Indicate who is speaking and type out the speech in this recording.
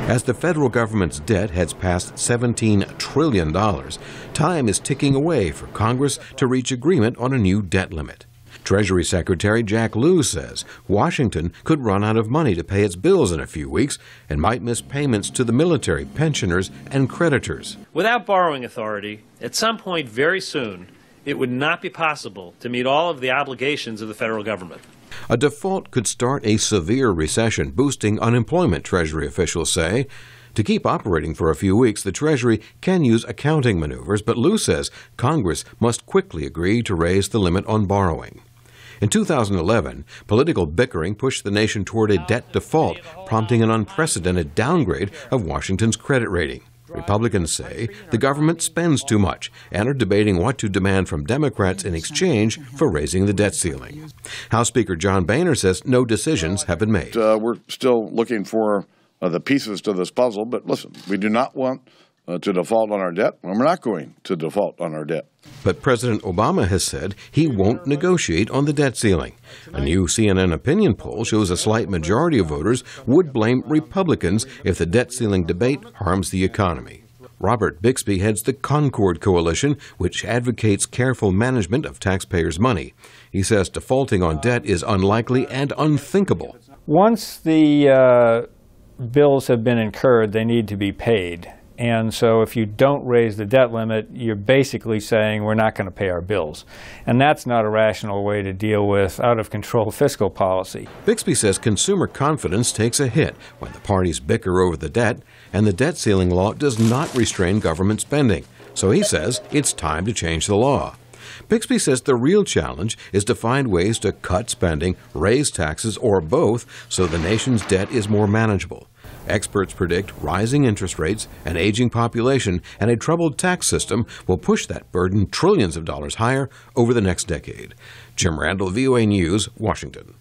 Speaker 1: As the federal government's debt heads past $17 trillion, time is ticking away for Congress to reach agreement on a new debt limit. Treasury Secretary Jack Lew says Washington could run out of money to pay its bills in a few weeks and might miss payments to the military, pensioners, and creditors.
Speaker 2: Without borrowing authority, at some point very soon, it would not be possible to meet all of the obligations of the federal government.
Speaker 1: A default could start a severe recession, boosting unemployment, Treasury officials say. To keep operating for a few weeks, the Treasury can use accounting maneuvers, but Lew says Congress must quickly agree to raise the limit on borrowing. In 2011, political bickering pushed the nation toward a debt default, prompting an unprecedented downgrade of Washington's credit rating. Republicans say the government spends too much and are debating what to demand from Democrats in exchange for raising the debt ceiling. House Speaker John Boehner says no decisions have been made.
Speaker 3: We're still looking for the pieces to this puzzle, but listen, we do not want to default on our debt, and we're not going to default on our debt.
Speaker 1: But President Obama has said he won't negotiate on the debt ceiling. A new CNN opinion poll shows a slight majority of voters would blame Republicans if the debt ceiling debate harms the economy. Robert Bixby heads the Concord Coalition, which advocates careful management of taxpayers' money. He says defaulting on debt is unlikely and unthinkable.
Speaker 4: Once the bills have been incurred, they need to be paid. And so if you don't raise the debt limit, you're basically saying we're not going to pay our bills. And that's not a rational way to deal with out-of-control fiscal policy.
Speaker 1: Bixby says consumer confidence takes a hit when the parties bicker over the debt, and the debt ceiling law does not restrain government spending. So he says it's time to change the law. Bixby says the real challenge is to find ways to cut spending, raise taxes, or both so the nation's debt is more manageable. Experts predict rising interest rates, an aging population, and a troubled tax system will push that burden trillions of dollars higher over the next decade. Jim Randle, VOA News, Washington.